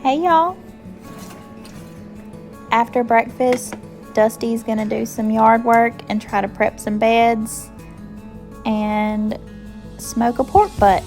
Hey y'all. After breakfast, Dusty's gonna do some yard work and try to prep some beds and smoke a pork butt.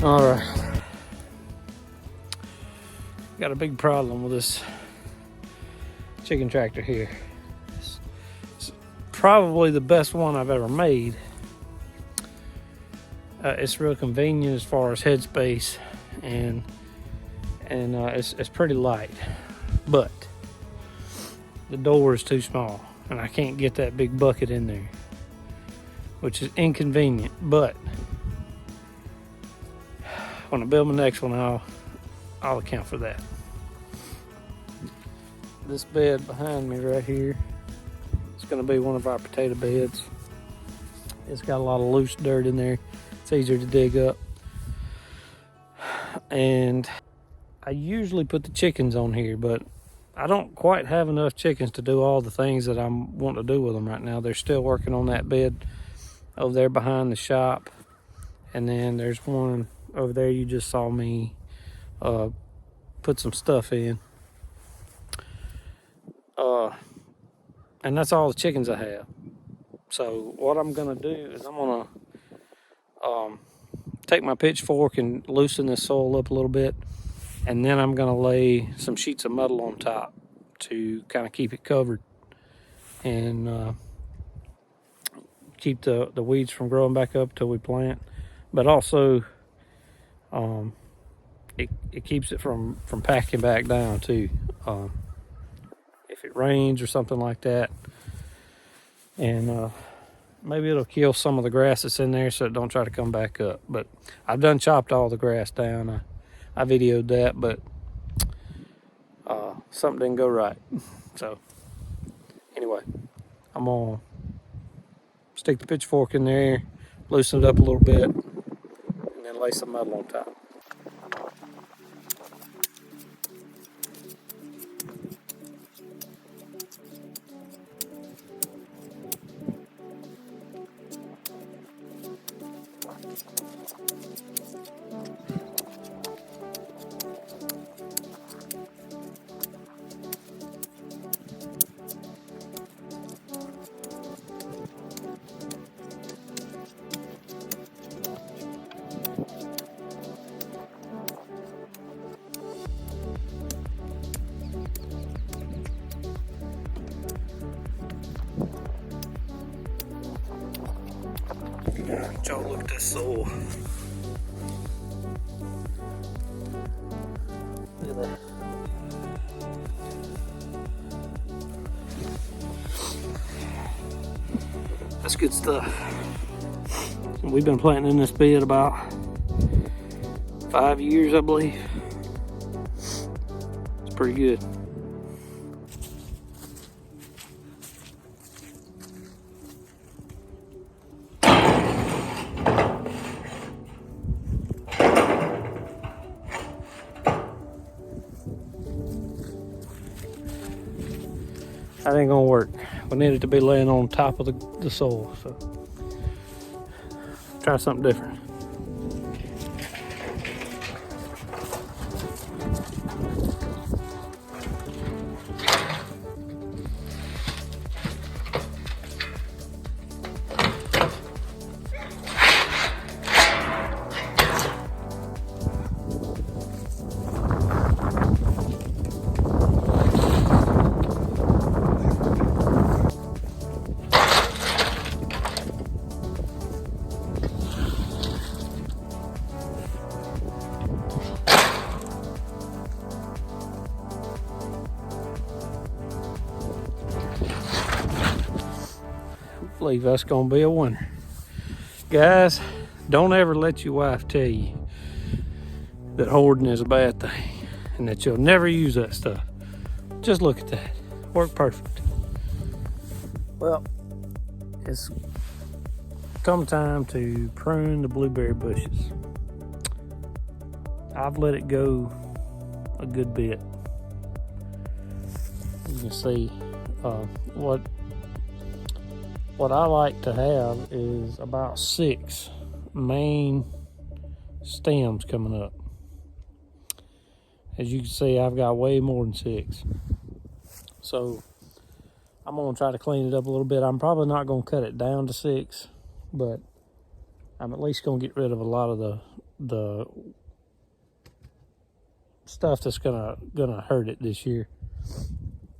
All right. Got a big problem with this chicken tractor here. It's probably the best one I've ever made. It's real convenient as far as headspace, and it's pretty light, but the door is too small and I can't get that big bucket in there, which is inconvenient. But when I build my next one, I'll account for that. This bed behind me right here, it's going to be one of our potato beds. It's got a lot of loose dirt in there. It's easier to dig up. And I usually put the chickens on here, but I don't quite have enough chickens to do all the things that I'm wanting to do with them right now. They're still working on that bed over there behind the shop. And then there's one over there you just saw me put some stuff in. And that's all the chickens I have. So what I'm gonna do is I'm gonna take my pitchfork and loosen this soil up a little bit, and then I'm gonna lay some sheets of metal on top to kind of keep it covered and keep the weeds from growing back up till we plant. But also it keeps it from packing back down too. If it rains or something like that, and maybe it'll kill some of the grass that's in there so it don't try to come back up. But I've done chopped all the grass down. I videoed that, but something didn't go right. So anyway, I'm gonna stick the pitchfork in there, loosen it up a little bit, and then lay some metal on top. Y'all look at this soil. Look at that. That's good stuff. We've been planting in this bed about 5 years, I believe. It's pretty good. That ain't gonna work. We need it to be laying on top of the soil, so try something different. I believe that's gonna be a winner. Guys, don't ever let your wife tell you that hoarding is a bad thing and that you'll never use that stuff. Just look at that. Worked perfect. Well, it's come time to prune the blueberry bushes. I've let it go a good bit. You can see what I like to have is about 6 main stems coming up. As you can see, I've got way more than 6. So I'm gonna try to clean it up a little bit. I'm probably not gonna cut it down to 6, but I'm at least gonna get rid of a lot of the stuff that's gonna hurt it this year.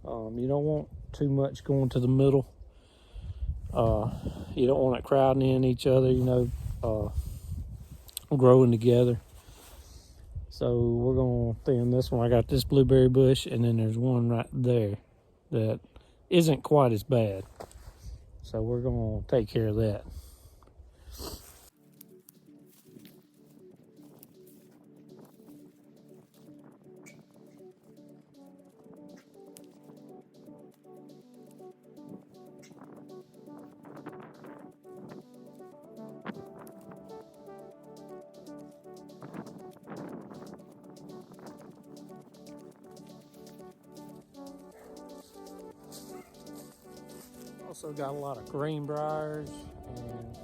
You don't want too much going to the middle. You don't want it crowding in each other, growing together. So we're gonna thin this one. I got this blueberry bush, and then there's one right there that isn't quite as bad. So we're gonna take care of that. Also got a lot of greenbriers and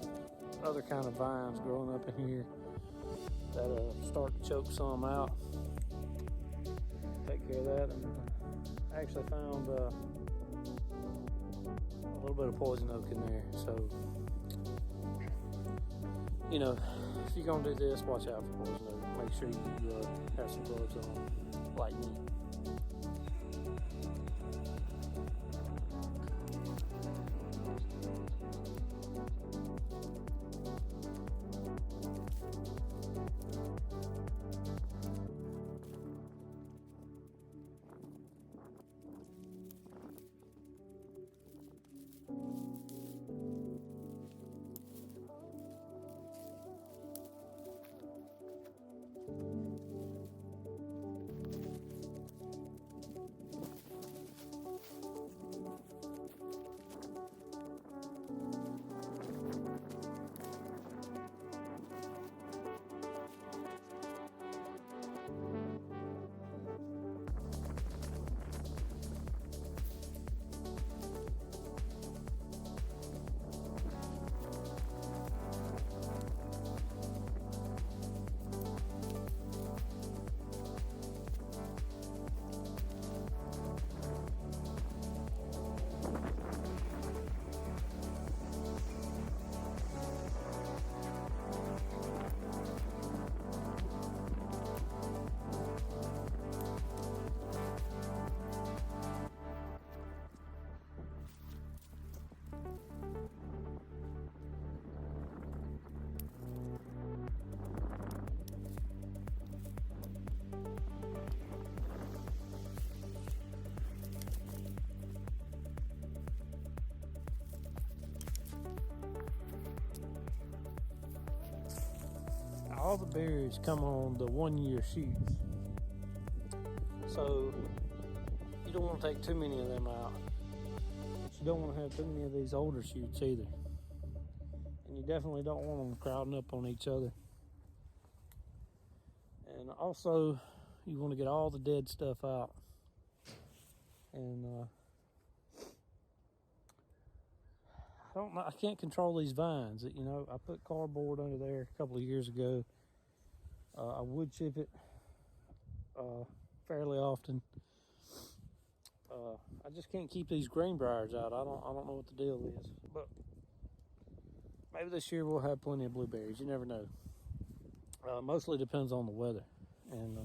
other kind of vines growing up in here that'll start to choke some out. Take care of that. And I actually found a little bit of poison oak in there. So, if you're gonna do this, watch out for poison oak. Make sure you have some gloves on, like me. All the berries come on the 1 year shoots, so you don't want to take too many of them out, but you don't want to have too many of these older shoots either, and you definitely don't want them crowding up on each other. And also you want to get all the dead stuff out. And I can't control these vines. I put cardboard under there a couple of years ago. I would chip it fairly often. I just can't keep these greenbriers out. I don't know what the deal is, but maybe this year we'll have plenty of blueberries. You never know. Mostly depends on the weather, and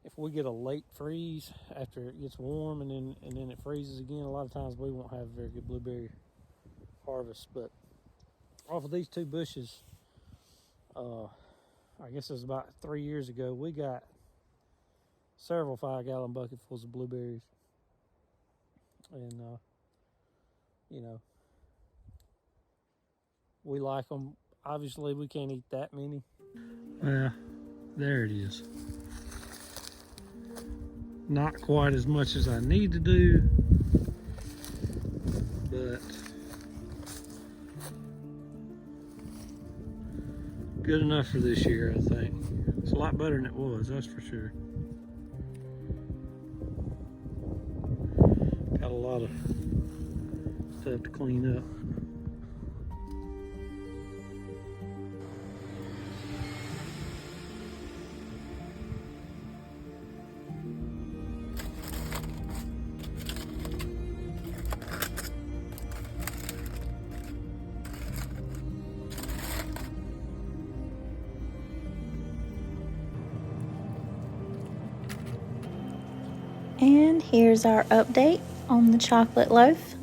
if we get a late freeze after it gets warm and then it freezes again, a lot of times we won't have a very good blueberry harvest. But off of these two bushes, I guess it was about 3 years ago, we got several 5-gallon bucketfuls of blueberries. And we like them. Obviously we can't eat that many. Well, there it is. Not quite as much as I need to do, but good enough for this year, I think. It's a lot better than it was, that's for sure. Got a lot of stuff to clean up. And here's our update on the chocolate loaf.